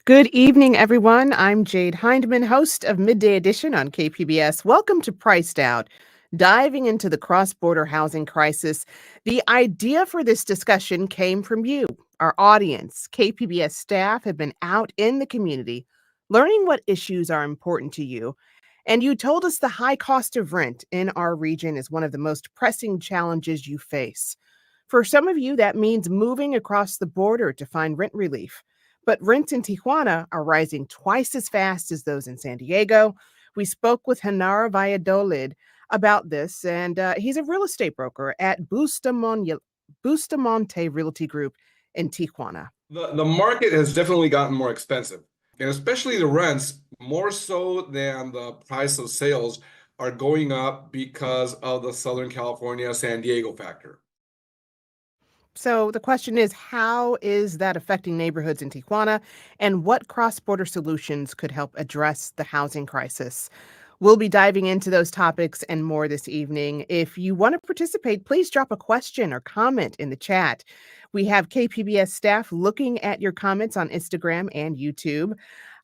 Good evening, everyone. I'm Jade Hindmon, host of Midday Edition on KPBS. Welcome to Priced Out, diving into the cross border housing crisis. The idea for this discussion came from you, our audience. KPBS staff have been out in the community learning what issues are important to you. And you told us the high cost of rent in our region is one of the most pressing challenges you face. For some of you, that means moving across the border to find rent relief. But rents in Tijuana are rising twice as fast as those in San Diego. We spoke with Hanar Valladolid about this, and he's a real estate broker at Bustamante Realty Group in Tijuana. The market has definitely gotten more expensive, and especially the rents, more so than the price of sales, are going up because of the Southern California San Diego factor. So the question is, how is that affecting neighborhoods in Tijuana, and what cross-border solutions could help address the housing crisis? We'll be diving into those topics and more this evening. If you want to participate, please drop a question or comment in the chat. We have KPBS staff looking at your comments on Instagram and YouTube.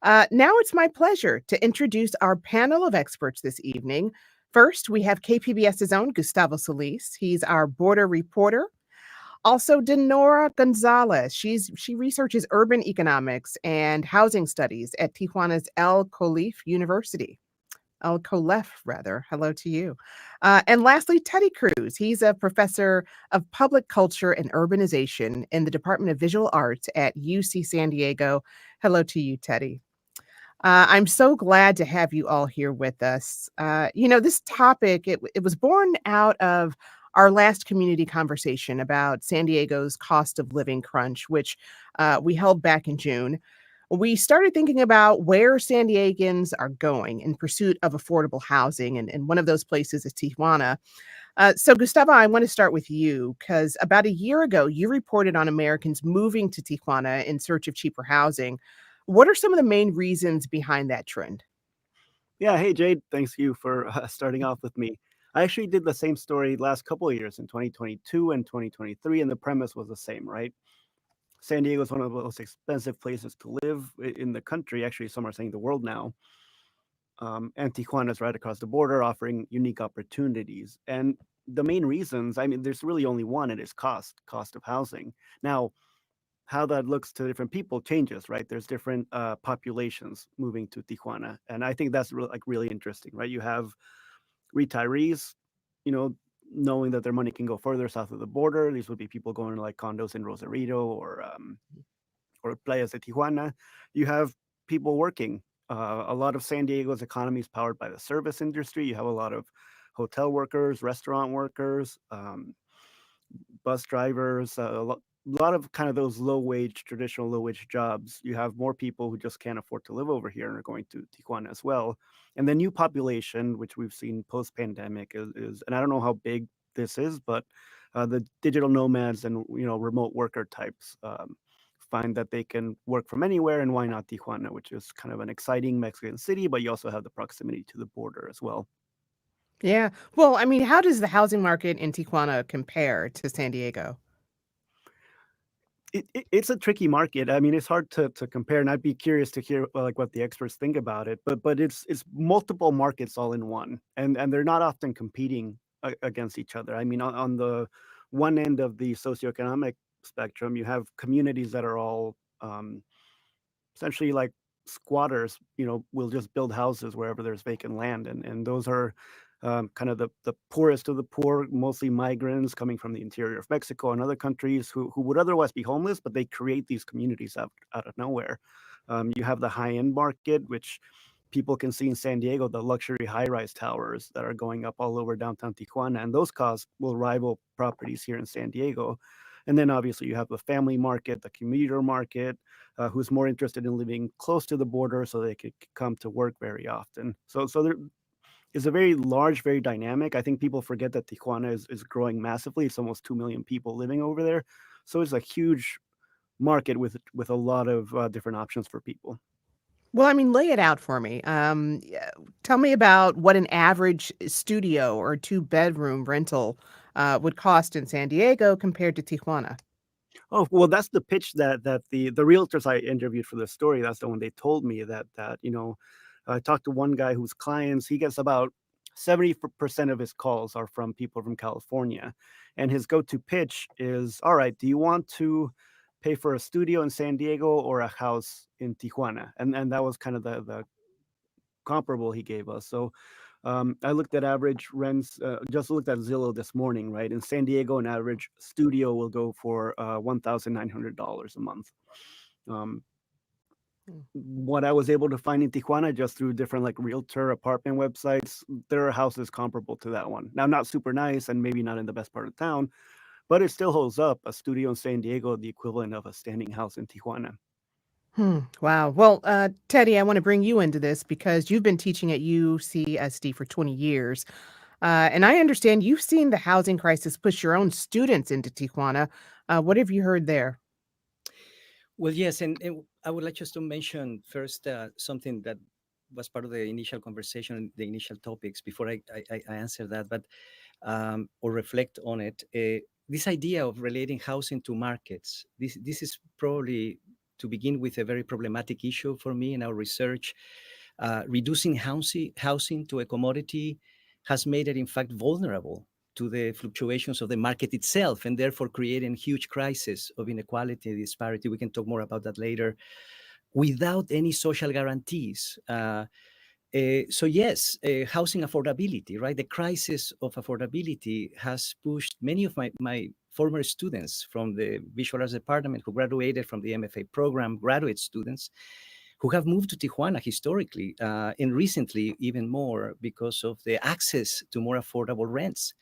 Now it's my pleasure to introduce our panel of experts this evening. First, we have KPBS's own Gustavo Solis. He's our border reporter. Also, Denora Gonzalez. She researches urban economics and housing studies at Tijuana's El Colif University. El Colef, rather. Hello to you. And lastly, Teddy Cruz. He's a professor of public culture and urbanization in the Department of Visual Arts at UC San Diego. Hello to you, Teddy. I'm so glad to have you all here with us. This topic, it was born out of our last community conversation about San Diego's cost of living crunch, which we held back in June. We started thinking about where San Diegans are going in pursuit of affordable housing, and one of those places is Tijuana. So, Gustavo, I want to start with you because about a year ago, you reported on Americans moving to Tijuana in search of cheaper housing. What are some of the main reasons behind that trend? Yeah, hey Jade, thanks you for starting off with me. I actually did the same story last couple of years in 2022 and 2023, and the premise was the same, right? San Diego is one of the most expensive places to live in the country. Actually, some are saying the world now. And Tijuana is right across the border, offering unique opportunities. And the main reasons, I mean, there's really only one, and it's cost of housing. Now, how that looks to different people changes, right? There's different populations moving to Tijuana, and I think that's really interesting, right? You have retirees, you know, knowing that their money can go further south of the border. These would be people going to like condos in Rosarito or Playas de Tijuana. You have people working. A lot of San Diego's economy is powered by the service industry. You have a lot of hotel workers, restaurant workers, bus drivers, a lot of kind of those traditional low wage jobs. You have more people who just can't afford to live over here and are going to Tijuana as well. And the new population, which we've seen post pandemic, is, and I don't know how big this is, but the digital nomads and remote worker types find that they can work from anywhere, and why not Tijuana, which is kind of an exciting Mexican city, but you also have the proximity to the border as well. Yeah. Well, I mean, how does the housing market in Tijuana compare to San Diego? It's a tricky market. I mean, it's hard to compare, and I'd be curious to hear like what the experts think about it. But it's multiple markets all in one, and they're not often competing against each other. I mean, on the one end of the socioeconomic spectrum, you have communities that are all essentially like squatters. Will just build houses wherever there's vacant land, and those are kind of the poorest of the poor, mostly migrants coming from the interior of Mexico and other countries who would otherwise be homeless, but they create these communities out of nowhere. You have the high end market, which people can see in San Diego, the luxury high rise towers that are going up all over downtown Tijuana, and those costs will rival properties here in San Diego. And then obviously you have the family market, the commuter market, who's more interested in living close to the border so they could come to work very often. So there is a very large, very dynamic. I think people forget that Tijuana is growing massively. It's almost 2 million people living over there. So it's a huge market with a lot of different options for people. Well, I mean, lay it out for me. Yeah, tell me about what an average studio or two-bedroom rental would cost in San Diego compared to Tijuana. Oh, well, that's the pitch that the realtors I interviewed for this story, that's the one they told me that, I talked to one guy whose clients, he gets about 70% of his calls are from people from California. And his go-to pitch is, all right, do you want to pay for a studio in San Diego or a house in Tijuana? And that was kind of the comparable he gave us. So I looked at average rents, just looked at Zillow this morning, right? In San Diego, an average studio will go for $1,900 a month. Um, Mm. what I was able to find in Tijuana just through different like realtor apartment websites, there are houses comparable to that one. Now, not super nice and maybe not in the best part of town, but it still holds up. A studio in San Diego, the equivalent of a standing house in Tijuana. Wow. Well, Teddy, I want to bring you into this because you've been teaching at UCSD for 20 years. And I understand you've seen the housing crisis push your own students into Tijuana. What have you heard there? Well, yes, and I would like just to mention first something that was part of the initial conversation, the initial topics, before I answer that, but or reflect on it. This idea of relating housing to markets, this is probably to begin with a very problematic issue for me in our research. Reducing housing to a commodity has made it, in fact, vulnerable to the fluctuations of the market itself, and therefore creating huge crisis of inequality and disparity. We can talk more about that later, without any social guarantees. So yes, housing affordability, right? The crisis of affordability has pushed many of my former students from the visual arts department who graduated from the MFA program, graduate students, who have moved to Tijuana historically, and recently even more because of the access to more affordable rents.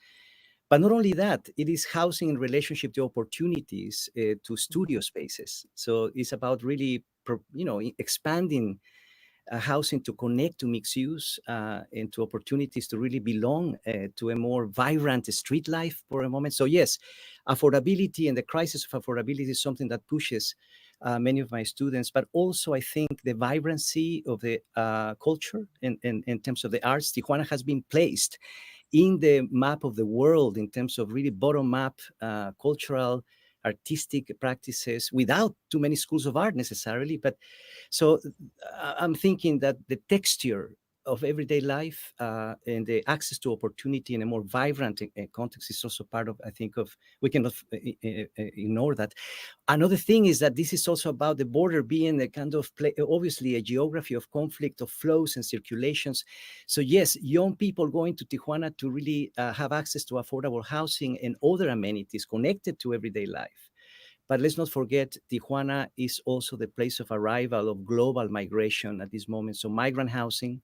But not only that, it is housing in relationship to opportunities, to studio spaces. So it's about really, expanding housing to connect to mixed use and to opportunities to really belong to a more vibrant street life for a moment. So yes, affordability and the crisis of affordability is something that pushes many of my students, but also I think the vibrancy of the culture in terms of the arts. Tijuana has been placed in the map of the world in terms of really bottom-up cultural, artistic practices without too many schools of art necessarily. But so I'm thinking that the texture of everyday life and the access to opportunity in a more vibrant context is also part of, I think, of, we cannot ignore that. Another thing is that this is also about the border being a kind of obviously a geography of conflict, of flows and circulations. So yes, young people going to Tijuana to really have access to affordable housing and other amenities connected to everyday life. But let's not forget, Tijuana is also the place of arrival of global migration at this moment. So migrant housing,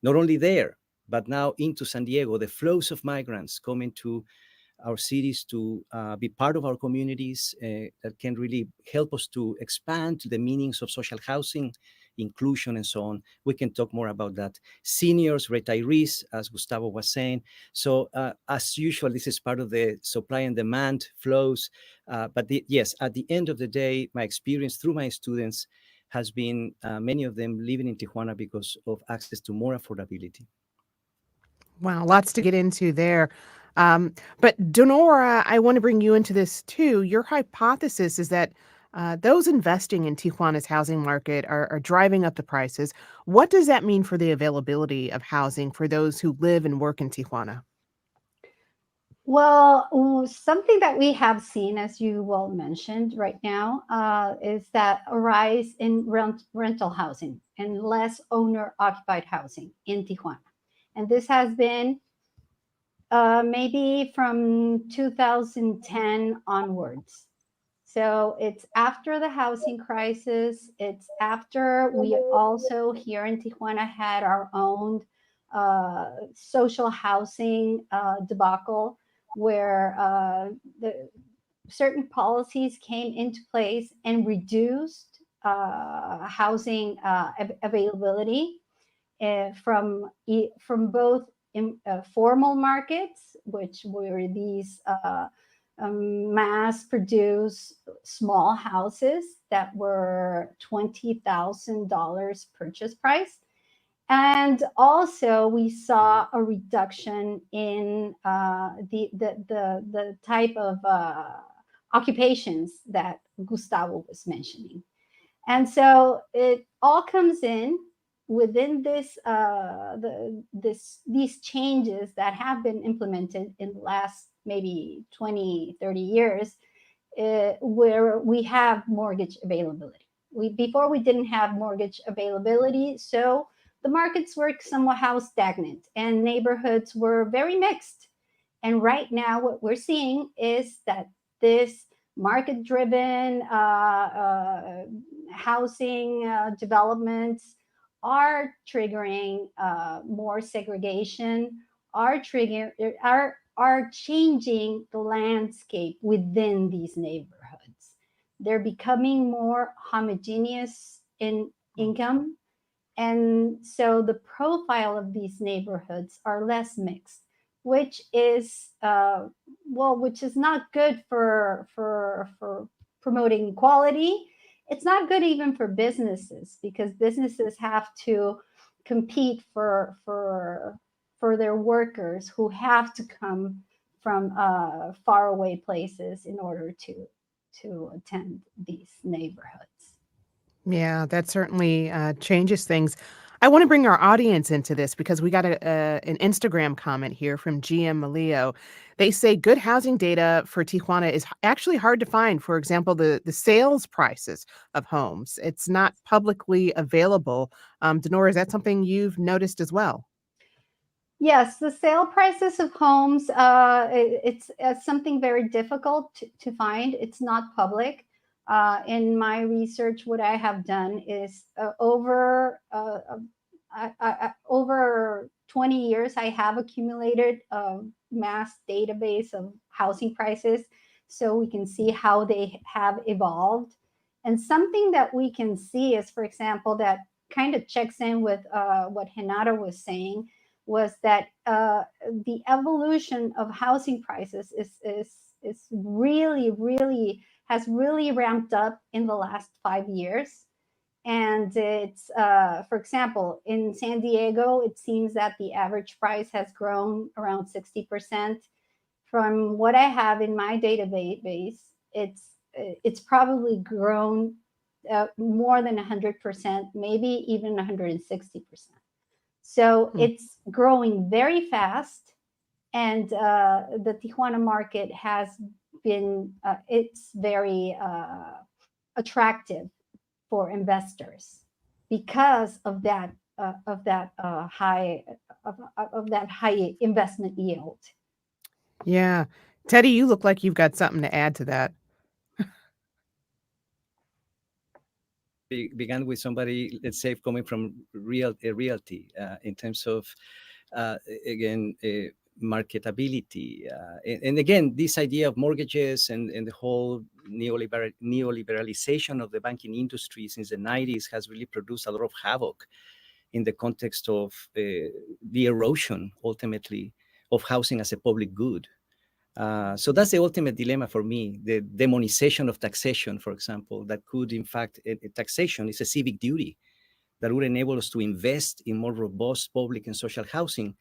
not only there, but now into San Diego, the flows of migrants coming to our cities to be part of our communities that can really help us to expand the meanings of social housing, inclusion, and so on. We can talk more about that. Seniors, retirees, as Gustavo was saying. So as usual, this is part of the supply and demand flows. But yes, at the end of the day, my experience through my students has been many of them living in Tijuana because of access to more affordability. Wow, lots to get into there. But Donora, I want to bring you into this too. Your hypothesis is that those investing in Tijuana's housing market are driving up the prices. What does that mean for the availability of housing for those who live and work in Tijuana? Well, something that we have seen, as you well mentioned right now, is that a rise in rental housing and less owner-occupied housing in Tijuana. And this has been maybe from 2010 onwards. So it's after the housing crisis. It's after we also here in Tijuana had our own social housing debacle, where the certain policies came into place and reduced housing availability from both formal markets, which were these mass produced small houses that were $20,000 purchase price. And also, we saw a reduction in the type of occupations that Gustavo was mentioning. And so it all comes in within these changes that have been implemented in the last maybe 20, 30 years, where we have mortgage availability. Before we didn't have mortgage availability, so the markets were somehow stagnant and neighborhoods were very mixed. And right now, what we're seeing is that this market driven housing developments are triggering more segregation, are changing the landscape within these neighborhoods. They're becoming more homogeneous in income. And so the profile of these neighborhoods are less mixed, which is which is not good for promoting equality. It's not good even for businesses, because businesses have to compete for their workers who have to come from faraway places in order to attend these neighborhoods. Yeah, that certainly changes things. I want to bring our audience into this because we got an Instagram comment here from GM Malio. They say good housing data for Tijuana is actually hard to find. For example, the sales prices of homes. It's not publicly available. Denora, is that something you've noticed as well? Yes, the sale prices of homes, it's something very difficult to find. It's not public. In my research, what I have done is over 20 years, I have accumulated a mass database of housing prices so we can see how they have evolved. And something that we can see is, for example, that kind of checks in with what Renato was saying, was that the evolution of housing prices is really has really ramped up in the last 5 years. And it's, for example, in San Diego, it seems that the average price has grown around 60%. From what I have in my database, it's probably grown more than 100%, maybe even 160%. So it's growing very fast, and the Tijuana market has been it's very attractive for investors because of that high of that high investment yield. Yeah. Teddy, you look like you've got something to add to that. Began with somebody, let's say, coming from realty in terms of, again, marketability. And again, this idea of mortgages and the whole neoliberalization of the banking industry since the 90s has really produced a lot of havoc in the context of the erosion, ultimately, of housing as a public good. So that's the ultimate dilemma for me, the demonization of taxation, for example, that could, in fact, taxation is a civic duty that would enable us to invest in more robust public and social housing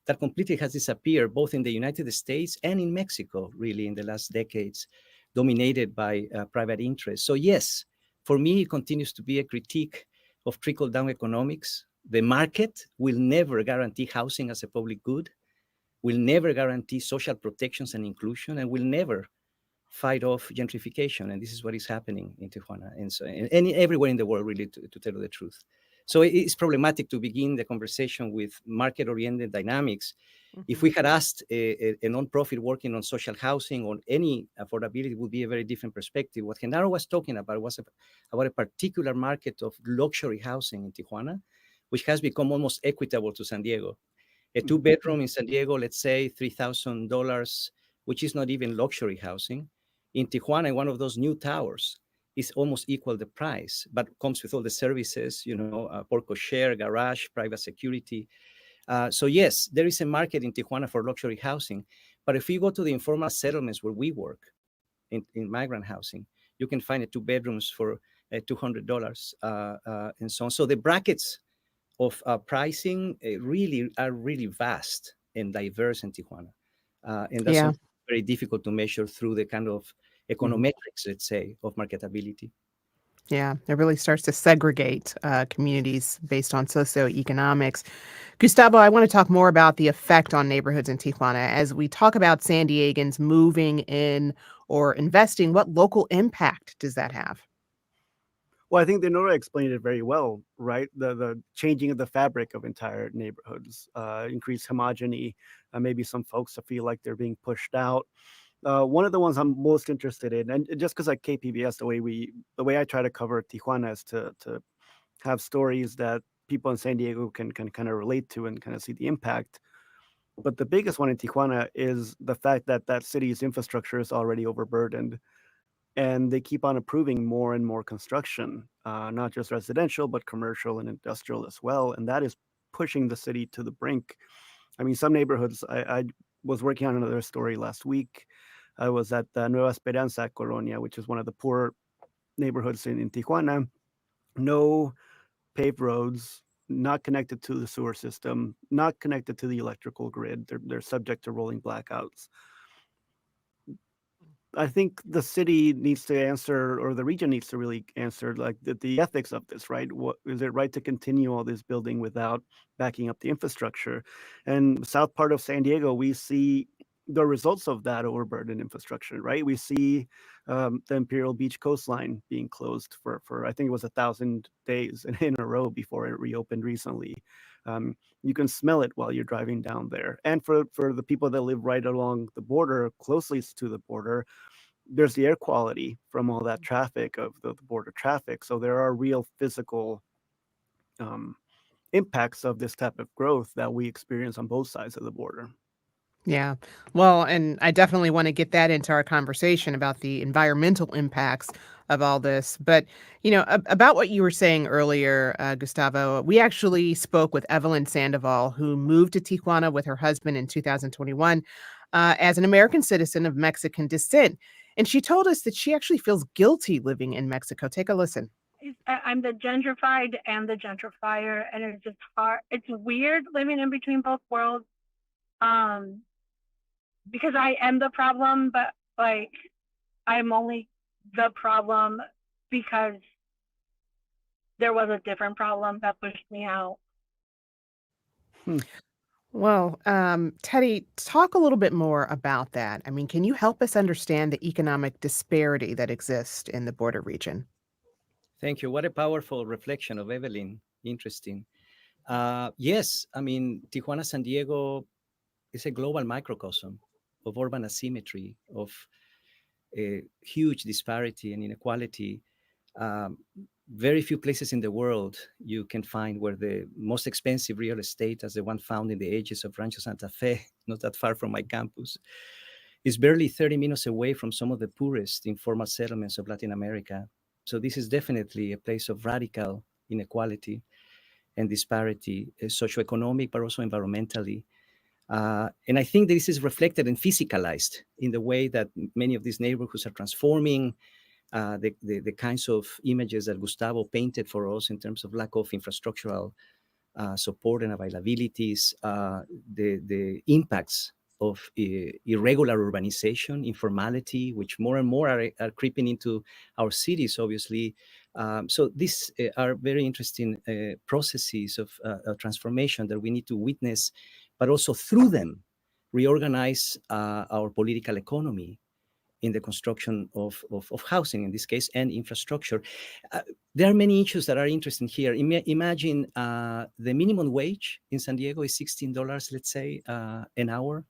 that completely has disappeared both in the United States and in Mexico, really, in the last decades, dominated by private interests. So yes, for me, it continues to be a critique of trickle-down economics. The market will never guarantee housing as a public good, will never guarantee social protections and inclusion, and will never fight off gentrification. And this is what is happening in Tijuana and everywhere in the world, really, to tell you the truth. So it's problematic to begin the conversation with market-oriented dynamics. Mm-hmm. If we had asked a nonprofit working on social housing or any affordability, it would be a very different perspective. What Genaro was talking about was about a particular market of luxury housing in Tijuana, which has become almost equitable to San Diego. A two-bedroom in San Diego, let's say $3,000, which is not even luxury housing. In Tijuana, one of those new towers is almost equal the price, but comes with all the services, porco share, garage, private security. So yes, there is a market in Tijuana for luxury housing. But if you go to the informal settlements where we work in migrant housing, you can find two bedrooms for $200 and so on. So the brackets of pricing are really vast and diverse in Tijuana. And that's very difficult to measure through the kind of econometrics, let's say, of marketability. Yeah, it really starts to segregate communities based on socioeconomics. Gustavo, I want to talk more about the effect on neighborhoods in Tijuana. As we talk about San Diegans moving in or investing, what local impact does that have? Well, I think they Nora explained it very well, right? The changing of the fabric of entire neighborhoods, increased homogeny, maybe some folks feel like they're being pushed out. One of the ones I'm most interested in, and just because like KPBS, the way I try to cover Tijuana is to have stories that people in San Diego can kind of relate to and kind of see the impact. But the biggest one in Tijuana is the fact that that city's infrastructure is already overburdened, and they keep on approving more and more construction, not just residential, but commercial and industrial as well. And that is pushing the city to the brink. I mean, some neighborhoods, I was working on another story last week. I was at Nueva Esperanza Colonia, which is one of the poor neighborhoods in Tijuana. No paved roads, not connected to the sewer system, not connected to the electrical grid. They're subject to rolling blackouts. I think the city needs to answer, or the region needs to really answer, like the ethics of this, right? What is it right to continue all this building without backing up the infrastructure? And south part of San Diego, we see the results of that overburdened infrastructure, right? We see the Imperial Beach coastline being closed for I think it was 1,000 days in a row before it reopened recently. You can smell it while you're driving down there. And for the people that live right along the border, closest to the border, there's the air quality from all that traffic of the border traffic. So there are real physical um, impacts of this type of growth that we experience on both sides of the border. Yeah. Well, and I definitely want to get that into our conversation about the environmental impacts of all this. But, about what you were saying earlier, Gustavo, we actually spoke with Evelyn Sandoval, who moved to Tijuana with her husband in 2021 as an American citizen of Mexican descent. And she told us that she actually feels guilty living in Mexico. Take a listen. I'm the gentrified and the gentrifier, and it's just hard. It's weird living in between both worlds. Because I am the problem, but like I'm only the problem because there was a different problem that pushed me out. Well, Teddy, talk a little bit more about that. I mean, can you help us understand the economic disparity that exists in the border region? Thank you. What a powerful reflection of Evelyn. Interesting. Yes, I mean, Tijuana, San Diego is a global microcosm of urban asymmetry, of a huge disparity and inequality. Um, Very few places in the world you can find where the most expensive real estate, as the one found in the edges of Rancho Santa Fe, not that far from my campus, is barely 30 minutes away from some of the poorest informal settlements of Latin America. So this is definitely a place of radical inequality and disparity, socioeconomic, but also environmentally. And I think this is reflected and physicalized in the way that many of these neighborhoods are transforming, the kinds of images that Gustavo painted for us in terms of lack of infrastructural support and availabilities, the impacts of irregular urbanization, informality, which more and more are creeping into our cities, obviously. So these are very interesting processes of transformation that we need to witness, but also through them reorganize our political economy in the construction of housing, in this case, and infrastructure. There are many issues that are interesting here. Imagine the minimum wage in San Diego is $16, let's say, an hour.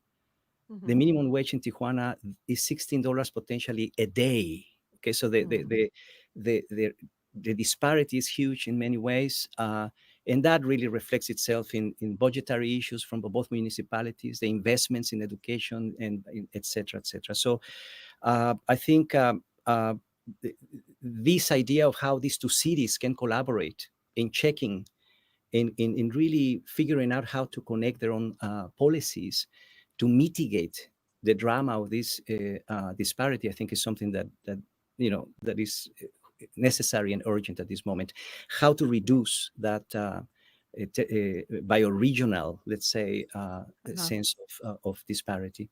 Mm-hmm. The minimum wage in Tijuana is $16 potentially a day. Okay, so the disparity is huge in many ways. And that really reflects itself in budgetary issues from both municipalities, the investments in education, and et cetera, et cetera. So I think this idea of how these two cities can collaborate in checking, in really figuring out how to connect their own policies to mitigate the drama of this disparity, I think is something that is necessary and urgent at this moment. How to reduce that bioregional, let's say, sense of disparity.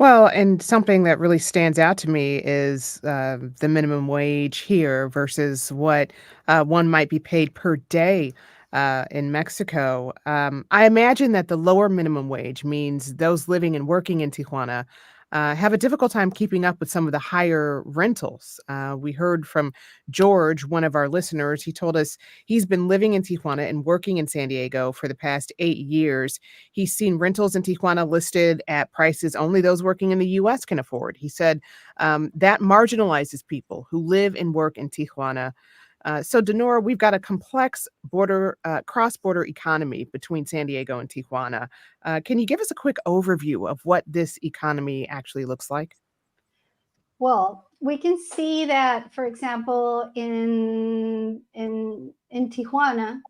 Well, and something that really stands out to me is the minimum wage here versus what one might be paid per day in Mexico. I imagine that the lower minimum wage means those living and working in Tijuana have a difficult time keeping up with some of the higher rentals. We heard from George, one of our listeners. He told us he's been living in Tijuana and working in San Diego for the past 8 years. He's seen rentals in Tijuana listed at prices only those working in the US can afford. He said that marginalizes people who live and work in Tijuana. So, Denora, we've got a complex cross-border economy between San Diego and Tijuana. Can you give us a quick overview of what this economy actually looks like? Well, we can see that, for example, in Tijuana,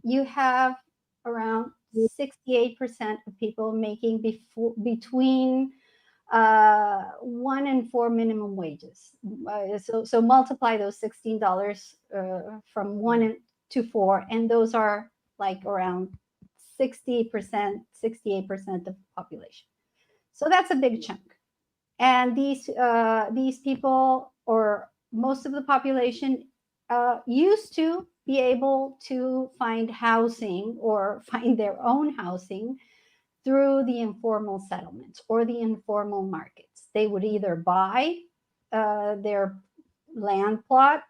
you have around 68% of people making between 1 and 4 minimum wages. So multiply those $16 from to 4, and those are like around 60%, 68% of the population. So that's a big chunk. And these people, or most of the population, used to be able to find housing or find their own housing through the informal settlements or the informal markets. They would either buy their land plot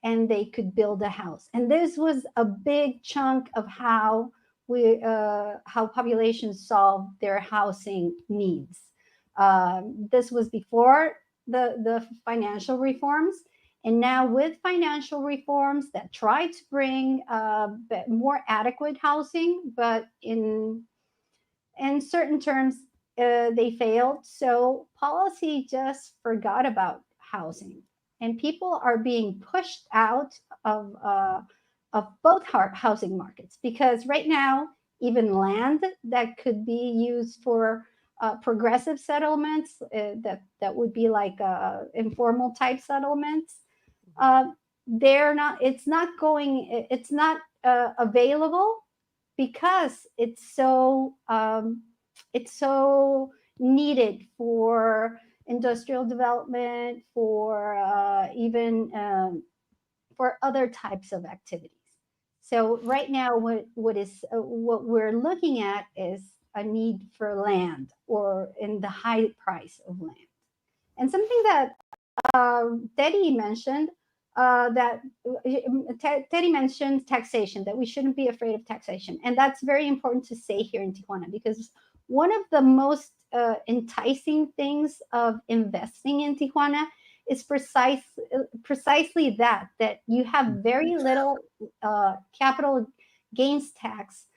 and they could build a house. And this was a big chunk of how populations solved their housing needs. This was before the financial reforms. And now with financial reforms that try to bring more adequate housing, but in certain terms, they failed. So policy just forgot about housing, and people are being pushed out of both housing markets, because right now, even land that could be used for progressive settlements, that would be like informal type settlements, uh, they're not. It's not going. It's not available because it's so needed for industrial development, for even for other types of activities. So right now, what we're looking at is a need for land, or in the high price of land. And something that Teddy mentioned, that Teddy mentioned taxation, that we shouldn't be afraid of taxation. And that's very important to say here in Tijuana, because one of the most enticing things of investing in Tijuana is precisely that you have very little capital gains tax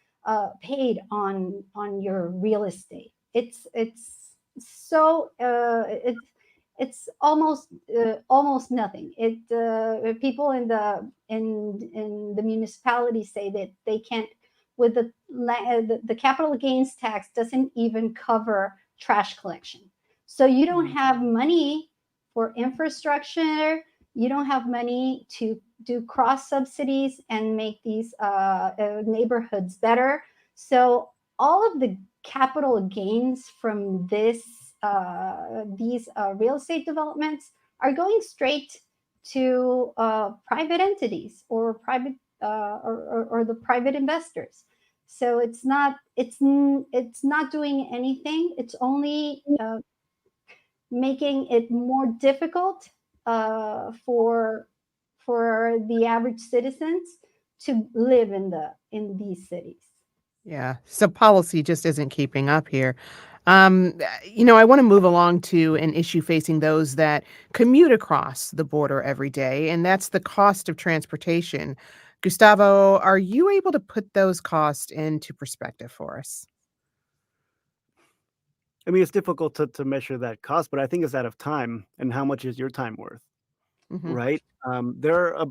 paid on your real estate. It's so it's almost nothing. People in the municipality say that they can't, with the capital gains tax doesn't even cover trash collection. So you don't have money for infrastructure. You don't have money to do cross subsidies and make these neighborhoods better. So all of the capital gains from these real estate developments are going straight to private entities, or or the private investors. So it's not doing anything. It's only making it more difficult for the average citizens to live in these cities. Yeah. So policy just isn't keeping up here. I want to move along to an issue facing those that commute across the border every day, and that's the cost of transportation. Gustavo, are you able to put those costs into perspective for us? I mean, it's difficult to measure that cost, but I think it's out of time, and how much is your time worth, Hmm. right? There are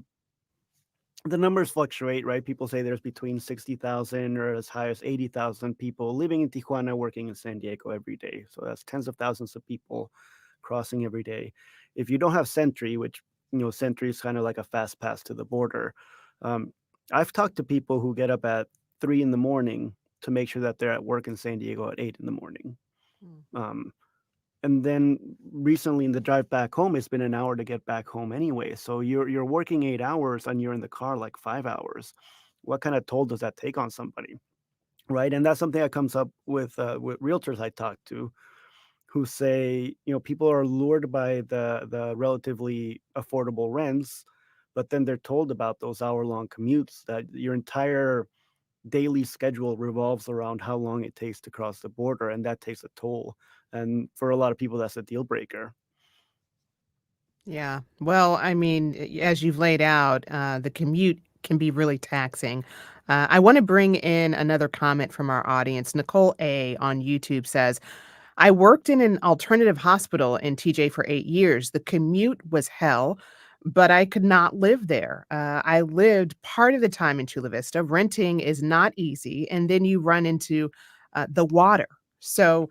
the numbers fluctuate, right? People say there's between 60,000 or as high as 80,000 people living in Tijuana, working in San Diego every day. So that's tens of thousands of people crossing every day. If you don't have Sentry, which, Sentry is kind of like a fast pass to the border. Um, I've talked to people who get up at 3 in the morning to make sure that they're at work in San Diego at 8 in the morning. Um, And then recently in the drive back home, it's been an hour to get back home anyway. So you're working 8 hours and you're in the car like 5 hours. What kind of toll does that take on somebody? Right. And that's something that comes up with realtors I talk to, who say, people are lured by the relatively affordable rents, but then they're told about those hour-long commutes, that your entire daily schedule revolves around how long it takes to cross the border, and that takes a toll. And for a lot of people, that's a deal breaker. Yeah. Well, I mean, as you've laid out, the commute can be really taxing. I want to bring in another comment from our audience. Nicole A on YouTube says, I worked in an alternative hospital in TJ for 8 years. The commute was hell, but I could not live there. I lived part of the time in Chula Vista. Renting is not easy. And then you run into the water. So,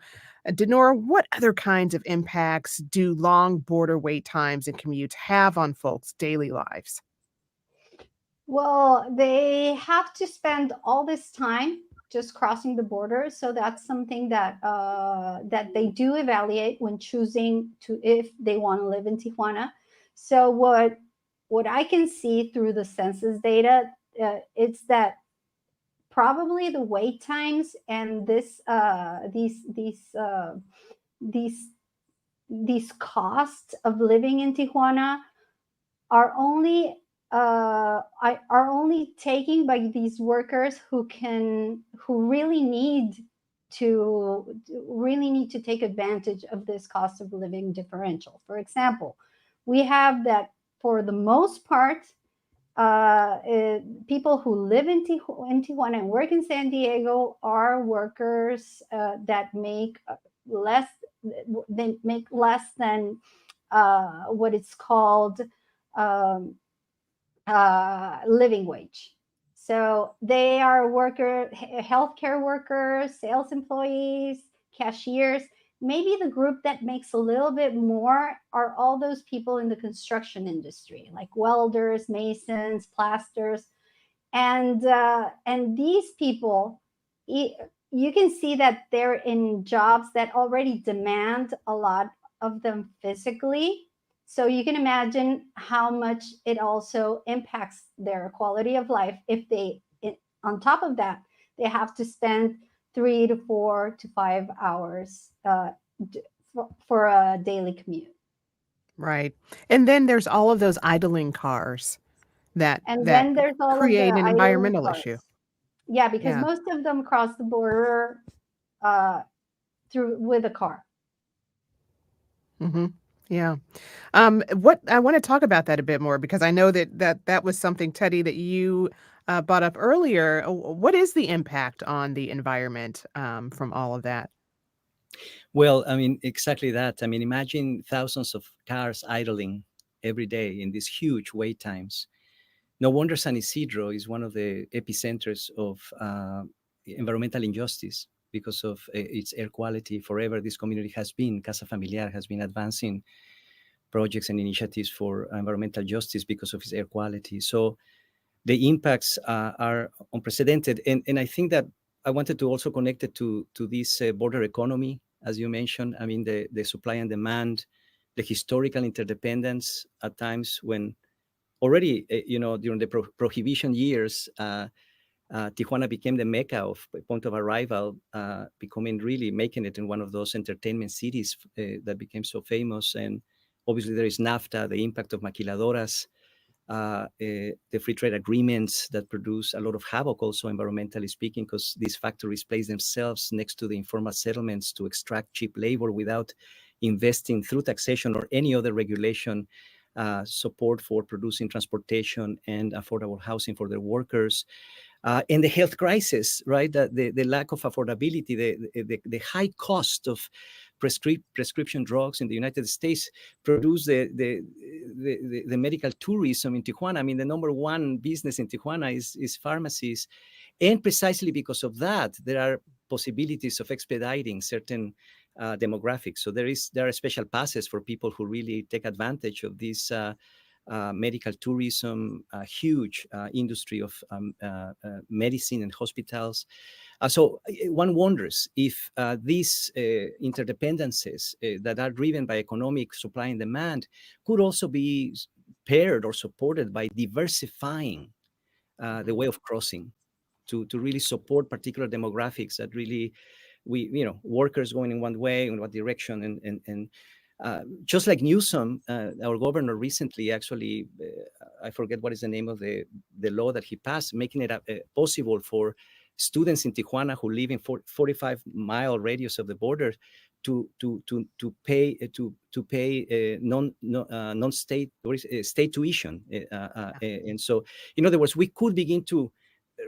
Denora, what other kinds of impacts do long border wait times and commutes have on folks' daily lives? Well, they have to spend all this time just crossing the border, so that's something that they do evaluate when choosing to if they want to live in Tijuana. So what I can see through the census data, it's that probably the wait times and these these costs of living in Tijuana are only are only taken by these workers who really need to take advantage of this cost of living differential. For example, we have that for the most part, people who live in Tijuana and work in San Diego are workers that make less. They make less than what it's called um, living wage. So they are healthcare workers, sales employees, cashiers. Maybe the group that makes a little bit more are all those people in the construction industry, like welders, masons, plasters, and these people, you can see that they're in jobs that already demand a lot of them physically, so you can imagine how much it also impacts their quality of life if on top of that, they have to spend 3 to 4 to 5 hours for a daily commute. Right. And then there's all of those idling cars that And that then there's all of the create an idling environmental cars. issue. Yeah, because Yeah. most of them cross the border uh, through with a car. Mhm. Yeah. What I want to talk about that a bit more because I know that was something, Teddy, that you brought up earlier. What is the impact on the environment from all of that? Well, I mean, exactly that. I mean, imagine thousands of cars idling every day in these huge wait times. No wonder San Isidro is one of the epicenters of environmental injustice because of its air quality. Forever, this community has been, Casa Familiar has been advancing projects and initiatives for environmental justice because of its air quality. So the impacts are unprecedented. And I think that I wanted to also connect it to this border economy, as you mentioned. I mean, the supply and demand, the historical interdependence at times when already, during the prohibition years, Tijuana became the mecca of point of arrival, becoming really making it in one of those entertainment cities that became so famous. And obviously there is NAFTA, the impact of maquiladoras, the free trade agreements that produce a lot of havoc also environmentally speaking, because these factories place themselves next to the informal settlements to extract cheap labor without investing through taxation or any other regulation support for producing transportation and affordable housing for their workers. And the health crisis, right? The lack of affordability, the high cost of prescription drugs in the United States produce the medical tourism in Tijuana. I mean, the number one business in Tijuana is pharmacies. And precisely because of that, there are possibilities of expediting certain demographics. So there are special passes for people who really take advantage of these medical tourism, a huge industry of medicine and hospitals. So one wonders if these interdependencies that are driven by economic supply and demand could also be paired or supported by diversifying the way of crossing to really support particular demographics that really workers going in one way, in one direction, and just like Newsom, our governor recently actually, I forget what is the name of the law that he passed, making it possible for students in Tijuana who live in 45-mile radius of the border to pay non-state state tuition, and so in other words, we could begin to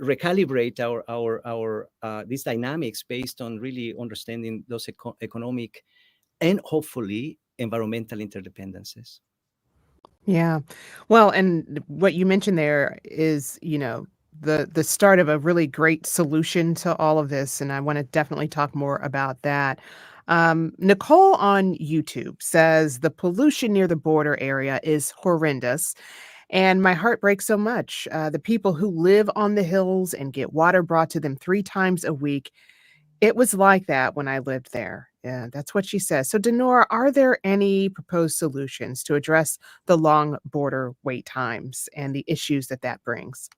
recalibrate our these dynamics based on really understanding those economic and hopefully environmental interdependencies. Yeah. Well, and what you mentioned there is, the start of a really great solution to all of this, and I want to definitely talk more about that. Nicole on YouTube says the pollution near the border area is horrendous, and my heart breaks so much. The people who live on the hills and get water brought to them 3 times a week, it was like that when I lived there. Yeah, that's what she says. So, Denora, are there any proposed solutions to address the long border wait times and the issues that that brings?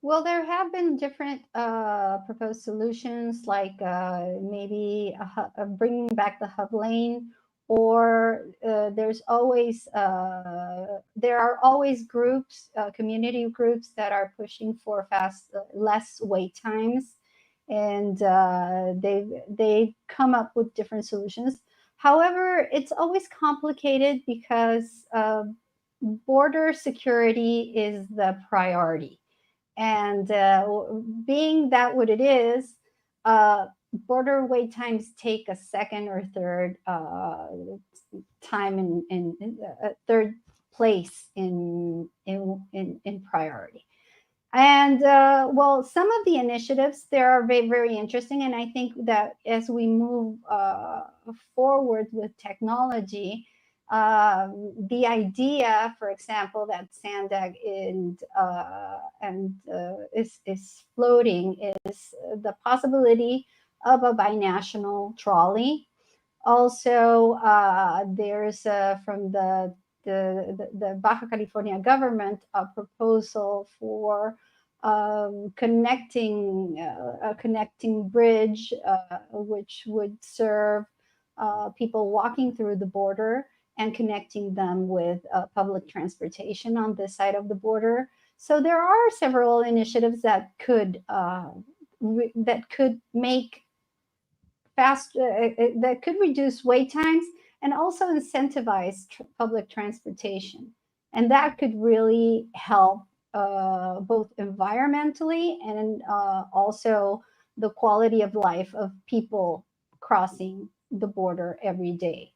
Well, there have been different proposed solutions, like maybe bringing back the hub lane, or there are always groups, community groups that are pushing for less wait times, and they've come up with different solutions. However, it's always complicated because border security is the priority. And being that what it is, border wait times take a second or third time in third place in priority. And well, some of the initiatives there are very, very interesting, and I think that as we move forward with technology, the idea, for example, that Sandag is floating is the possibility of a binational trolley. Also, there's from the Baja California government a proposal for connecting a connecting bridge, which would serve people walking through the border and connecting them with public transportation on this side of the border. So there are several initiatives that could make that could reduce wait times and also incentivize public transportation, and that could really help both environmentally and also the quality of life of people crossing the border every day.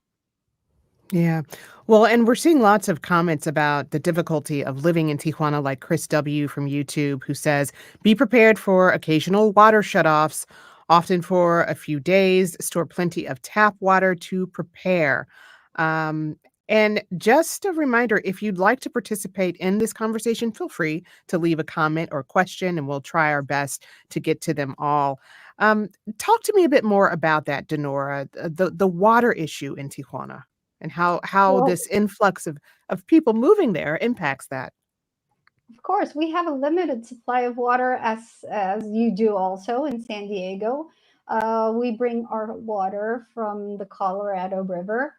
Yeah. Well, and we're seeing lots of comments about the difficulty of living in Tijuana, like Chris W. from YouTube, who says, be prepared for occasional water shutoffs, often for a few days, store plenty of tap water to prepare. Um, and just a reminder, if you'd like to participate in this conversation, feel free to leave a comment or question, and we'll try our best to get to them all. Um, Talk to me a bit more about that, Denora, the water issue in Tijuana and how Well, this influx of people moving there impacts that. of course, we have a limited supply of water, as you do also in San Diego. We bring our water from the Colorado River,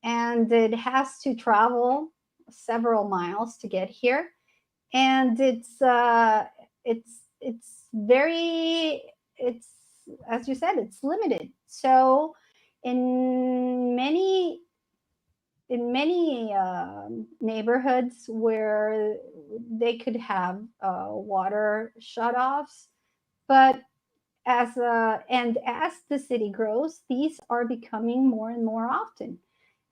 and it has to travel several miles to get here. And it's very it's as you said, it's limited. So in many neighborhoods where they could have water shutoffs, but as the city grows, these are becoming more and more often.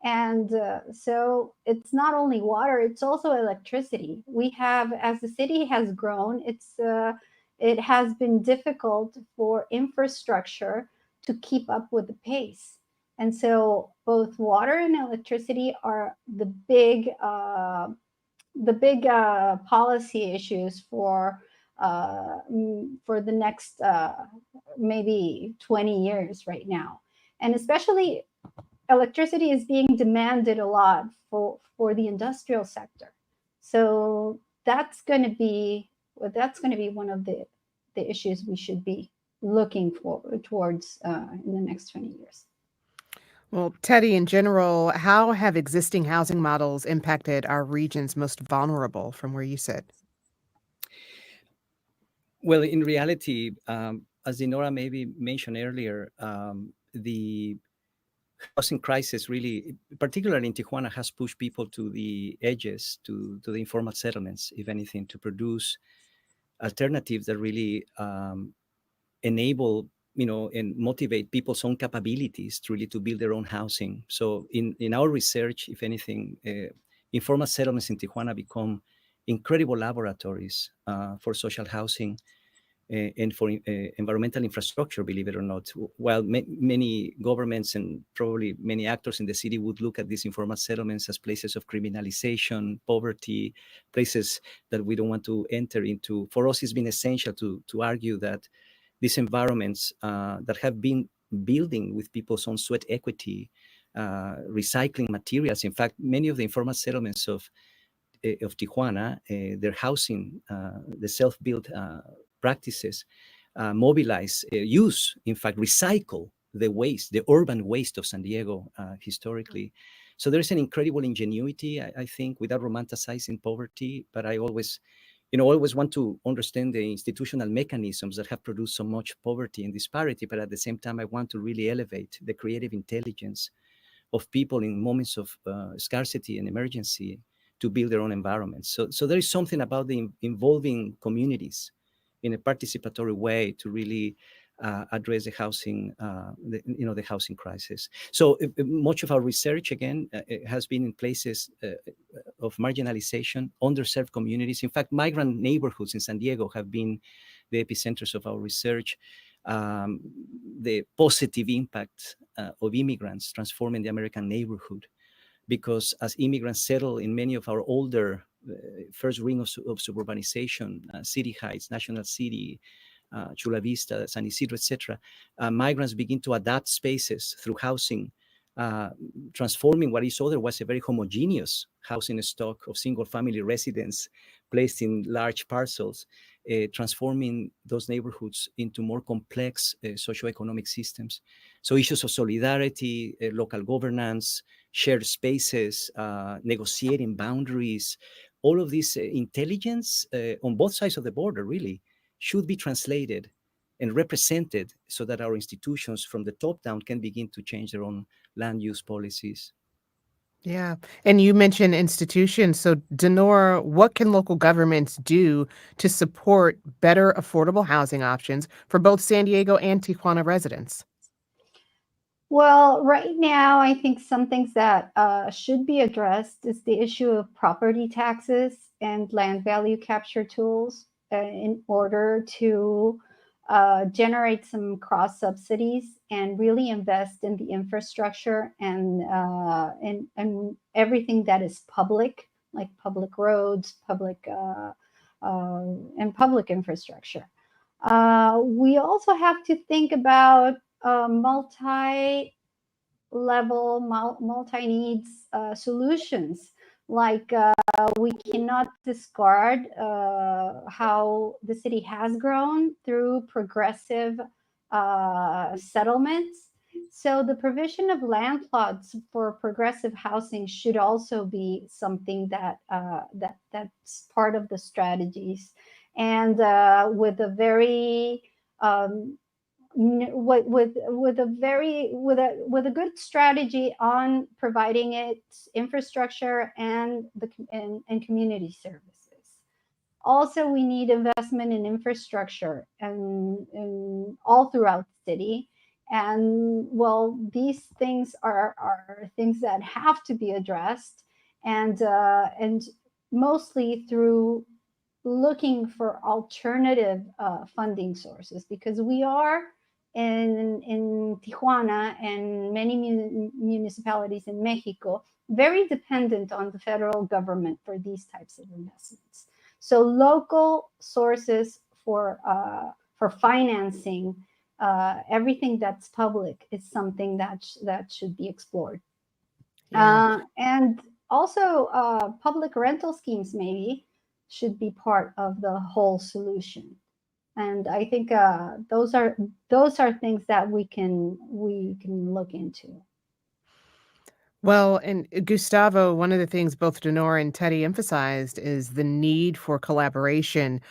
And so it's not only water; it's also electricity. We have, as the city has grown, it has been difficult for infrastructure to keep up with the pace. And so both water and electricity are the big policy issues for the next maybe 20 years right now. And especially electricity is being demanded a lot for the industrial sector. So that's going to be one of the issues we should be looking towards in the next 20 years. Well, Teddy, in general, how have existing housing models impacted our regions most vulnerable from where you sit? Well, in reality, as Dinora maybe mentioned earlier, the housing crisis really, particularly in Tijuana, has pushed people to the edges, to the informal settlements, if anything, to produce alternatives that really enable, and motivate people's own capabilities to really to build their own housing. So in our research, if anything, informal settlements in Tijuana become incredible laboratories for social housing and for environmental infrastructure, believe it or not. While many governments and probably many actors in the city would look at these informal settlements as places of criminalization, poverty, places that we don't want to enter into, for us it's been essential to argue that these environments that have been building with people's own sweat equity, recycling materials. In fact, many of the informal settlements of Tijuana, their housing, the self-built practices, mobilize, use, in fact, recycle the waste, the urban waste of San Diego historically. So there's an incredible ingenuity, I think, without romanticizing poverty. But I always want to understand the institutional mechanisms that have produced so much poverty and disparity. But at the same time, I want to really elevate the creative intelligence of people in moments of scarcity and emergency to build their own environments. So there is something about involving communities in a participatory way to really address the housing, the housing crisis. So much of our research, again, has been in places of marginalization, underserved communities. In fact, migrant neighborhoods in San Diego have been the epicenters of our research. The positive impact of immigrants transforming the American neighborhood, because as immigrants settle in many of our older first ring of suburbanization, City Heights, National City, Chula Vista, San Isidro, etc., migrants begin to adapt spaces through housing, transforming what is otherwise a very homogeneous housing stock of single-family residents placed in large parcels, transforming those neighborhoods into more complex socioeconomic systems. So issues of solidarity, local governance, shared spaces, negotiating boundaries, all of this intelligence on both sides of the border really should be translated and represented so that our institutions from the top down can begin to change their own land use policies. Yeah. And you mentioned institutions. So, Denora, what can local governments do to support better affordable housing options for both San Diego and Tijuana residents? Well, right now, I think some things that should be addressed is the issue of property taxes and land value capture tools in order to generate some cross subsidies and really invest in the infrastructure and everything that is public, like public roads, and public infrastructure. We also have to think about multi-level, multi-needs solutions. Like we cannot discard how the city has grown through progressive settlements. So the provision of land plots for progressive housing should also be something that's part of the strategies, and with a very with a good strategy on providing its infrastructure and and community services. Also, we need investment in infrastructure and all throughout the city. And well, these things are things that have to be addressed, and mostly through looking for alternative funding sources, because we are in Tijuana and many municipalities in Mexico very dependent on the federal government for these types of investments. So local sources for financing everything that's public is something that should be explored. Yeah. And also, public rental schemes maybe should be part of the whole solution. And I think those are things that we can look into. Well, and Gustavo, one of the things both Denora and Teddy emphasized is the need for collaboration.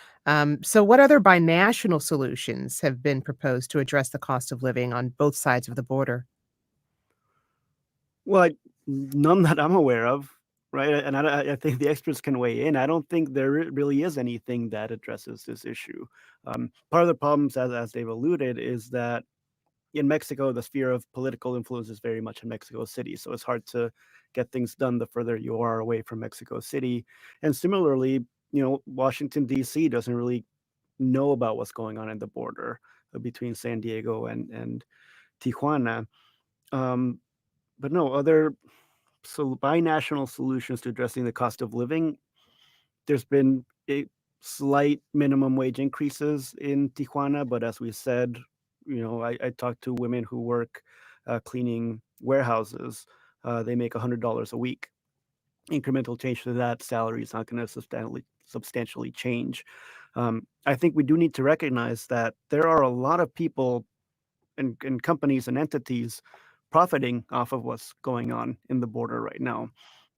So, what other binational solutions have been proposed to address the cost of living on both sides of the border? Well, none that I'm aware of, right? And I think the experts can weigh in. I don't think there really is anything that addresses this issue. Part of the problems, as they've alluded, is that in Mexico, the sphere of political influence is very much in Mexico City. So it's hard to get things done the further you are away from Mexico City. And similarly, Washington, D.C. doesn't really know about what's going on in the border between San Diego and Tijuana. Um, but no, other binational solutions to addressing the cost of living. There's been a slight minimum wage increases in Tijuana, but as we said, I talked to women who work cleaning warehouses. They make $100 a week. Incremental change to that salary is not going to substantially change. I think we do need to recognize that there are a lot of people and companies and entities profiting off of what's going on in the border right now.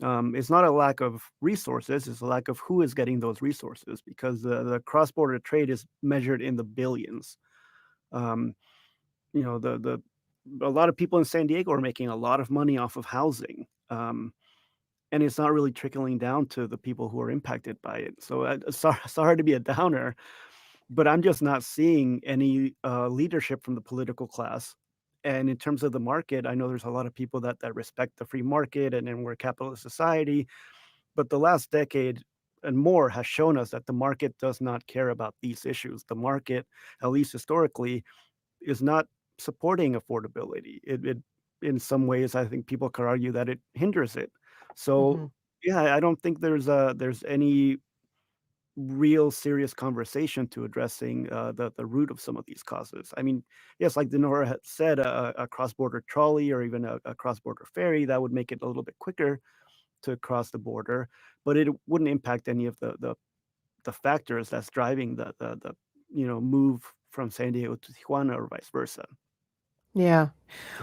It's not a lack of resources, it's a lack of who is getting those resources, because the cross-border trade is measured in the billions. Um, the a lot of people in San Diego are making a lot of money off of housing. And it's not really trickling down to the people who are impacted by it. So sorry to be a downer, but I'm just not seeing any leadership from the political class. And in terms of the market, I know there's a lot of people that respect the free market and we're a capitalist society. But the last decade and more has shown us that the market does not care about these issues. The market, at least historically, is not supporting affordability. It in some ways, I think people could argue that it hinders it. So Mhm. yeah, I don't think there's any real serious conversation to addressing the root of some of these causes. I mean, yes, like Denora had said, a cross-border trolley or even a cross-border ferry, that would make it a little bit quicker to cross the border, but it wouldn't impact any of the factors that's driving the move from San Diego to Tijuana or vice versa. Yeah.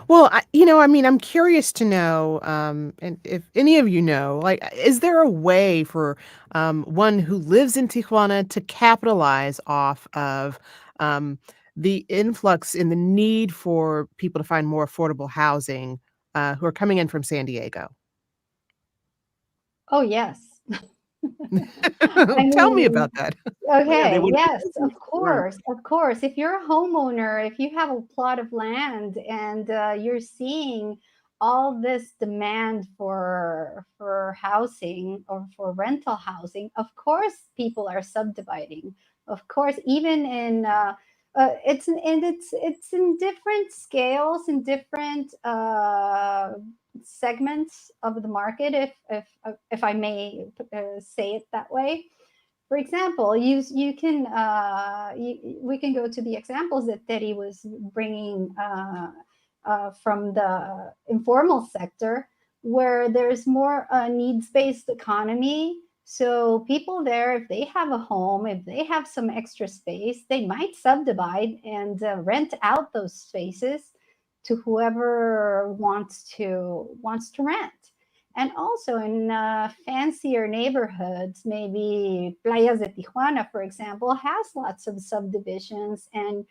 Well, I mean, I'm curious to know, and if any of you know, like, is there a way for one who lives in Tijuana to capitalize off of um, the influx in the need for people to find more affordable housing who are coming in from San Diego? Oh, yes. I Tell me mean, about that. Yeah, they okay, wouldn't be yes, able to work. of course. If you're a homeowner, if you have a plot of land and you're seeing all this demand for housing or for rental housing, of course people are subdividing. Of course, even in it's in different scales, in different segments of the market, if I may say it that way. For example, we can go to the examples that Terry was bringing from the informal sector, where there's more needs-based economy. So people there, if they have a home, if they have some extra space, they might subdivide and rent out those spaces to whoever wants to rent. And also in fancier neighborhoods, maybe Playas de Tijuana, for example, has lots of subdivisions and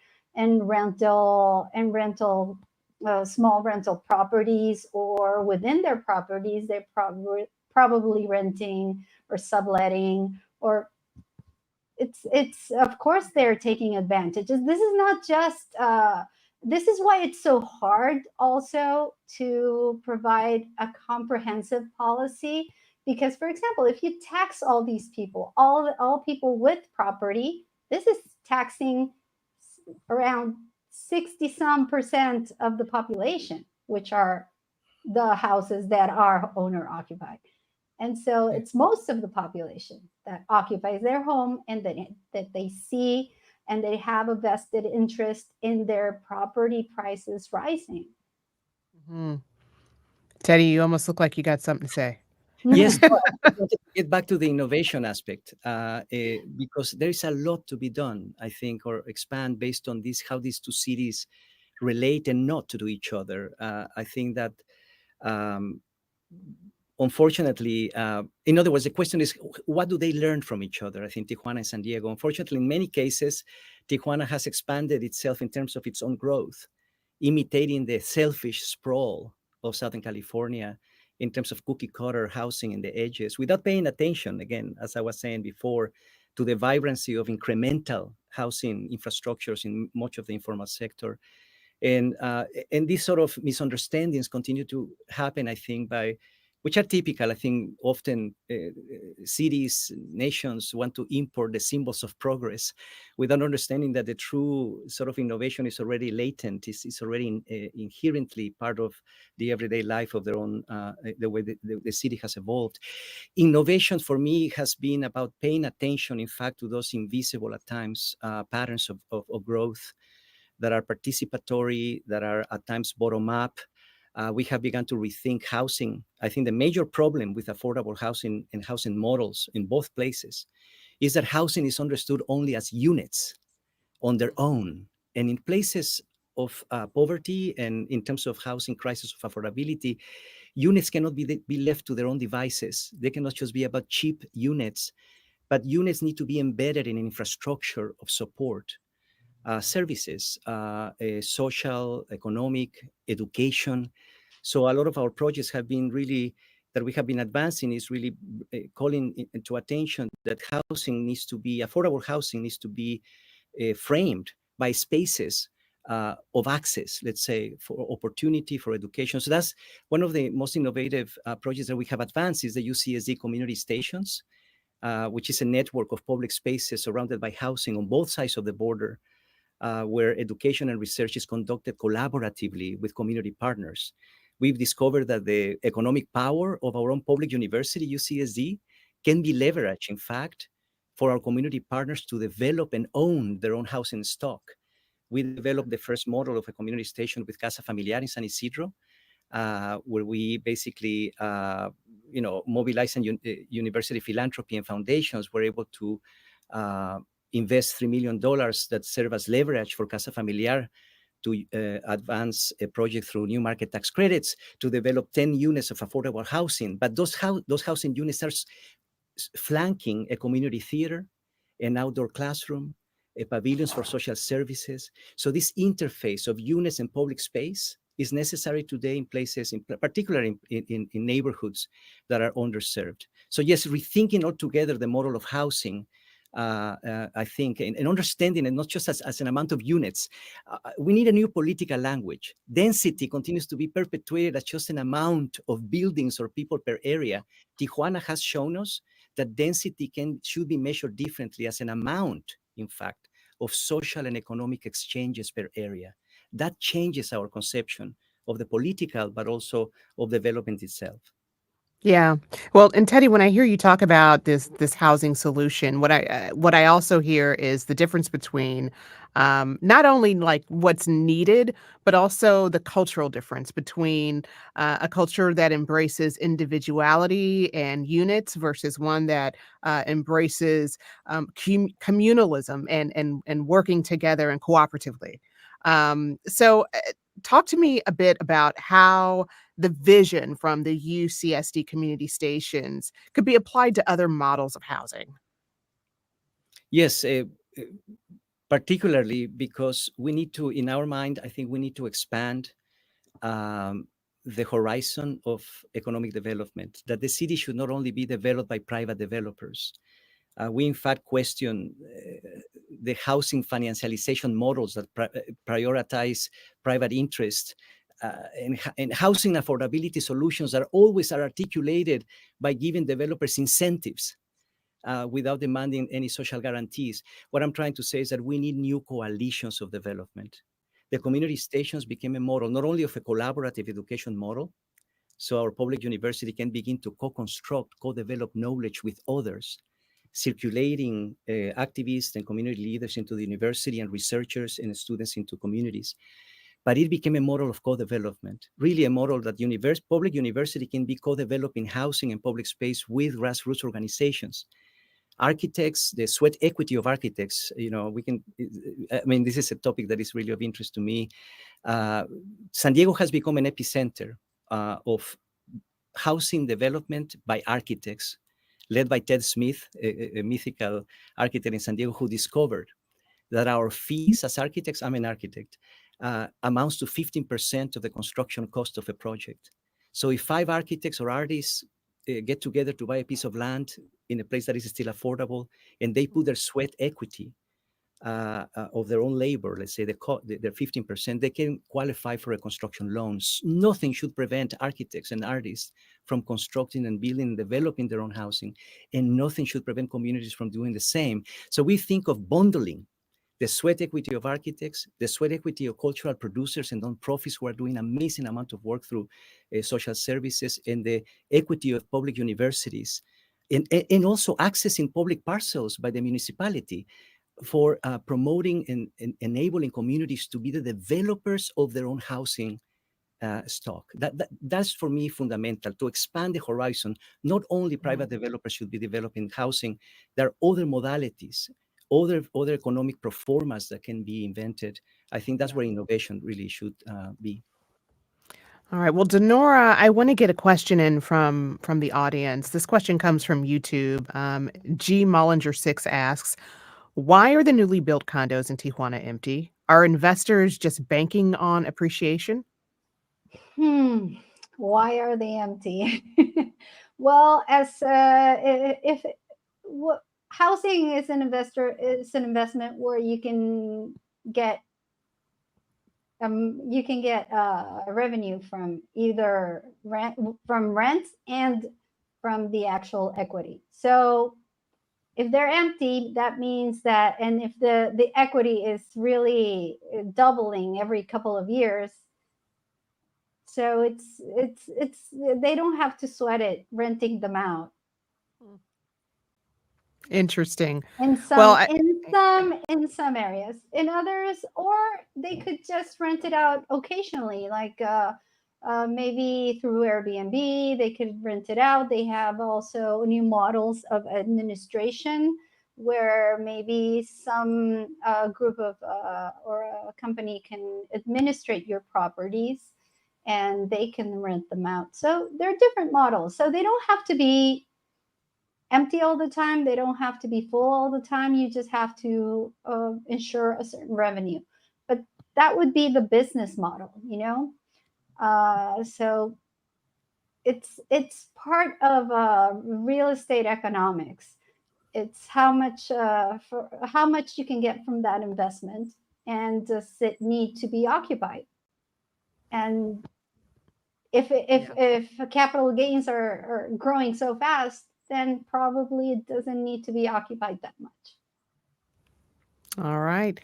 rental small rental properties, or within their properties, they're probably renting or subletting, or it's of course they're taking advantages. This is not just this is why it's so hard also to provide a comprehensive policy, because for example, if you tax all these people, all people with property, this is taxing around 60 some percent of the population, which are the houses that are owner occupied. And so it's most of the population that occupies their home and that they see and they have a vested interest in their property prices rising. Mhm. Teddy, you almost look like you got something to say. Yes, no, I wanted to get back to the innovation aspect because there is a lot to be done, I think, or expand based on this, how these two cities relate and not to each other. I think that um, unfortunately, in other words, the question is, what do they learn from each other? I think Tijuana and San Diego. Unfortunately, in many cases, Tijuana has expanded itself in terms of its own growth, imitating the selfish sprawl of Southern California in terms of cookie cutter housing in the edges, without paying attention, again, as I was saying before, to the vibrancy of incremental housing infrastructures in much of the informal sector. And these sort of misunderstandings continue to happen, I think, by which are typical. I think often cities, nations want to import the symbols of progress without understanding that the true sort of innovation is already latent, is already inherently part of the everyday life of their own, the way the city has evolved. Innovation for me has been about paying attention, in fact, to those invisible at times patterns of growth that are participatory, that are at times bottom up. We have begun to rethink housing. I think the major problem with affordable housing and housing models in both places is that housing is understood only as units on their own. And in places of poverty and in terms of housing crisis of affordability, units cannot be left to their own devices. They cannot just be about cheap units, but units need to be embedded in an infrastructure of support. Services, social, economic, education. So a lot of our projects have been really, that we have been advancing is really calling into attention that housing needs to be, affordable housing needs to be framed by spaces of access, let's say, for opportunity, for education. So that's one of the most innovative projects that we have advanced is the UCSD community stations, which is a network of public spaces surrounded by housing on both sides of the border, where education and research is conducted collaboratively with community partners. We've discovered that the economic power of our own public university, UCSD, can be leveraged, in fact, for our community partners to develop and own their own housing stock. We developed the first model of a community station with Casa Familiar in San Isidro, where we basically, mobilizing university philanthropy and foundations were able to invest $3 million that serve as leverage for Casa Familiar to advance a project through new market tax credits to develop 10 units of affordable housing. But those housing units are flanking a community theater, an outdoor classroom, pavilions for social services. So this interface of units and public space is necessary today in places, particularly in neighborhoods that are underserved. So yes, rethinking altogether the model of housing, I think, and understanding it not just as an amount of units. We need a new political language. Density continues to be perpetuated as just an amount of buildings or people per area. Tijuana has shown us that density should be measured differently as an amount, in fact, of social and economic exchanges per area. That changes our conception of the political, but also of development itself. Yeah. Well, and Teddy, when I hear you talk about this housing solution, what I also hear is the difference between not only like what's needed, but also the cultural difference between a culture that embraces individuality and units versus one that embraces communalism and working together and cooperatively. So, talk to me a bit about how the vision from the UCSD community stations could be applied to other models of housing. Yes, particularly because we need to, in our mind, I think we need to expand the horizon of economic development, that the city should not only be developed by private developers. We, in fact, question the housing financialization models that prioritize private interest and housing affordability solutions that always are articulated by giving developers incentives without demanding any social guarantees. What I'm trying to say is that we need new coalitions of development the community stations became a model, not only of a collaborative education model, so our public university can begin to co-construct, co-develop knowledge with others, circulating activists and community leaders into the university and researchers and students into communities. But it became a model of co-development, really a model that public university can be co-developing housing and public space with grassroots organizations. Architects, the sweat equity of architects, this is a topic that is really of interest to me. San Diego has become an epicenter of housing development by architects, led by Ted Smith, a mythical architect in San Diego, who discovered that our fees as architects, I'm an architect, amounts to 15% of the construction cost of a project. So if 5 architects or artists get together to buy a piece of land in a place that is still affordable, and they put their sweat equity of their own labor, let's say their 15%, they can qualify for a construction loan. Nothing should prevent architects and artists from constructing and building and developing their own housing, and nothing should prevent communities from doing the same. So we think of bundling the sweat equity of architects, the sweat equity of cultural producers and nonprofits who are doing amazing amount of work through social services, and the equity of public universities, and also accessing public parcels by the municipality for promoting and enabling communities to be the developers of their own housing stock. That's for me fundamental, to expand the horizon. Not only private developers should be developing housing, there are other modalities, other economic performance that can be invented. I think that's where innovation really should be. All right. Well, Denora, I want to get a question in from the audience. This question comes from YouTube. G. Mollinger6 asks, why are the newly built condos in Tijuana empty? Are investors just banking on appreciation? Why are they empty? Well, as if what housing is an investment where you can get revenue from either rent and from the actual equity. So if they're empty, that means that, and if the equity is really doubling every couple of years, so it's they don't have to sweat it renting them out. Interesting. In some areas, in others, or they could just rent it out occasionally, like maybe through Airbnb. They could rent it out. They have also new models of administration where maybe some group of or a company can administrate your properties and they can rent them out. So there are different models. So they don't have to be empty all the time. They don't have to be full all the time. You just have to ensure a certain revenue. But that would be the business model, you know? So it's part of real estate economics. It's how much you can get from that investment, and does it need to be occupied? And if capital gains are growing so fast, then probably it doesn't need to be occupied that much. All right.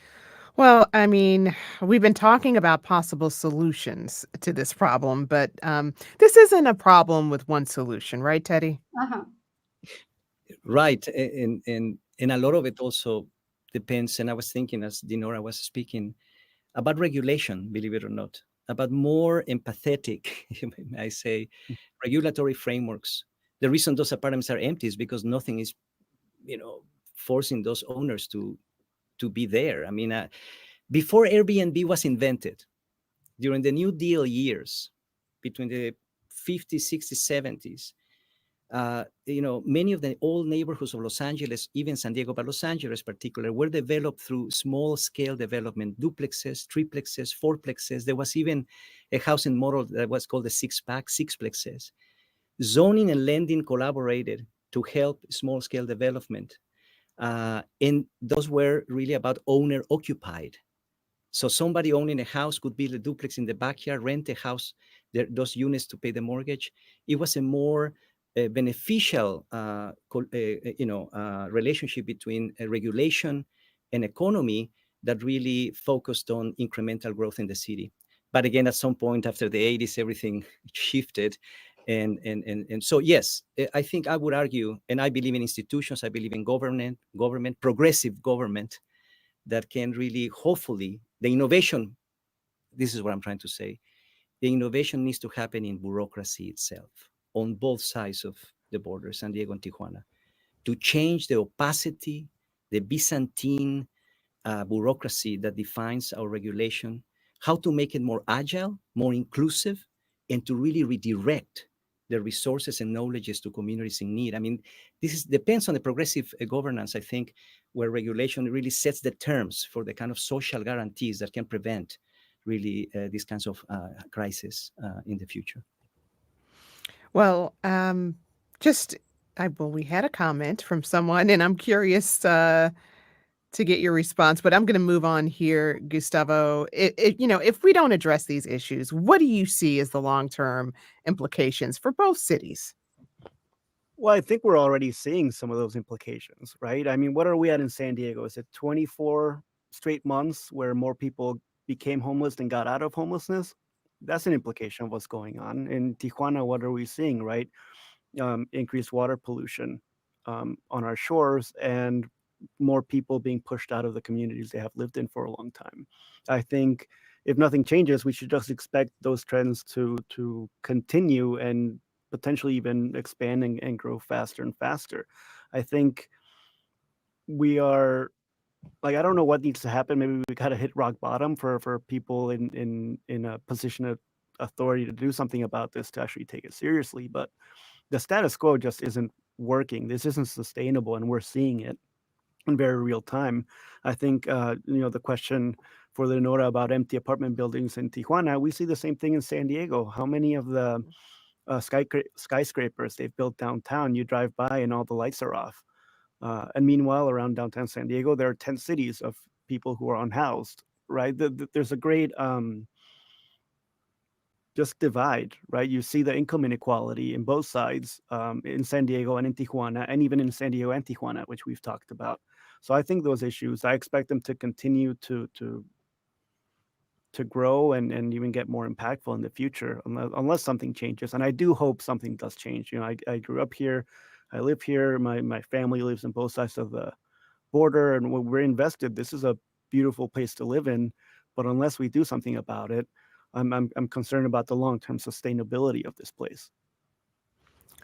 Well, I mean, we've been talking about possible solutions to this problem, but this isn't a problem with one solution, right, Teddy? Uh-huh. Right. And a lot of it also depends. And I was thinking, as Dinora was speaking, about regulation, believe it or not, about more empathetic, I say, regulatory frameworks. The reason those apartments are empty is because nothing is, forcing those owners to be there. I mean, before Airbnb was invented, during the New Deal years, between the 50s, 60s, 70s, many of the old neighborhoods of Los Angeles, even San Diego, but Los Angeles particular, were developed through small-scale development, duplexes, triplexes, fourplexes. There was even a housing model that was called the six-pack, sixplexes. Zoning and lending collaborated to help small-scale development. And those were really about owner-occupied. So somebody owning a house could build a duplex in the backyard, rent a house, those units to pay the mortgage. It was a more beneficial, relationship between regulation and economy that really focused on incremental growth in the city. But again, at some point after the 80s, everything shifted. And so, yes, I think I would argue, and I believe in institutions, I believe in government, progressive government that can really, hopefully, the innovation, this is what I'm trying to say, the innovation needs to happen in bureaucracy itself on both sides of the border, San Diego and Tijuana, to change the opacity, the Byzantine bureaucracy that defines our regulation, how to make it more agile, more inclusive, and to really redirect the resources and knowledges to communities in need. I mean, depends on the progressive governance, I think, where regulation really sets the terms for the kind of social guarantees that can prevent really these kinds of crises in the future. Well, we had a comment from someone, and I'm curious to get your response, but I'm going to move on here, Gustavo. If we don't address these issues, what do you see as the long-term implications for both cities? Well, I think we're already seeing some of those implications, right? I mean, what are we at in San Diego? Is it 24 straight months where more people became homeless than got out of homelessness? That's an implication of what's going on. In Tijuana, what are we seeing, right? Increased water pollution on our shores and more people being pushed out of the communities they have lived in for a long time. I think if nothing changes, we should just expect those trends to continue and potentially even expand and grow faster and faster. I think we are like, I don't know what needs to happen. Maybe we gotta hit rock bottom for people in a position of authority to do something about this, to actually take it seriously. But the status quo just isn't working. This isn't sustainable, and we're seeing it in very real time. I think the question for Leonora about empty apartment buildings in Tijuana, we see the same thing in San Diego. How many of the skyscrapers they've built downtown, you drive by and all the lights are off. And meanwhile, around downtown San Diego, there are 10 cities of people who are unhoused, right? There's a great just divide, right? You see the income inequality in both sides, in San Diego and in Tijuana, and even in San Diego and Tijuana, which we've talked about. So I think those issues, I expect them to continue to grow and even get more impactful in the future, unless something changes. And I do hope something does change. I grew up here, I live here, my family lives on both sides of the border, and when we're invested, this is a beautiful place to live in. But unless we do something about it, I'm concerned about the long-term sustainability of this place.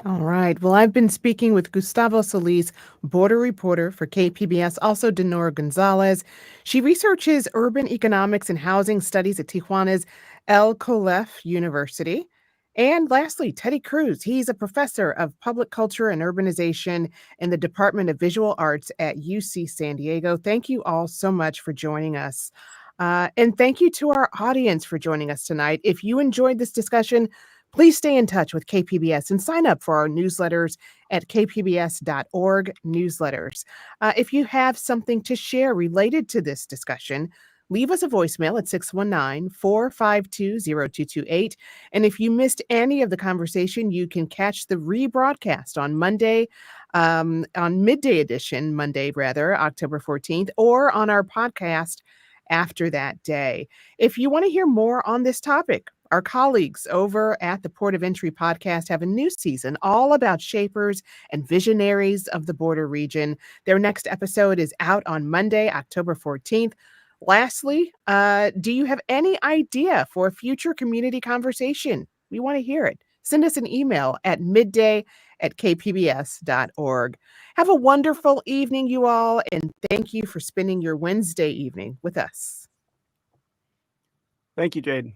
All right. Well, I've been speaking with Gustavo Solis, border reporter for KPBS, also Denora Gonzalez. She researches urban economics and housing studies at Tijuana's El Colef University. And lastly, Teddy Cruz. He's a professor of public culture and urbanization in the Department of Visual Arts at UC San Diego. Thank you all so much for joining us. And thank you to our audience for joining us tonight. If you enjoyed this discussion, please stay in touch with KPBS and sign up for our newsletters at kpbs.org newsletters. If you have something to share related to this discussion, leave us a voicemail at 619-452-0228. And if you missed any of the conversation, you can catch the rebroadcast on Monday, on Midday edition, October 14th, or on our podcast after that day. If you want to hear more on this topic, our colleagues over at the Port of Entry podcast have a new season all about shapers and visionaries of the border region. Their next episode is out on Monday, October 14th. Lastly, do you have any idea for a future community conversation? We want to hear it. Send us an email at midday@kpbs.org. Have a wonderful evening, you all, and thank you for spending your Wednesday evening with us. Thank you, Jade.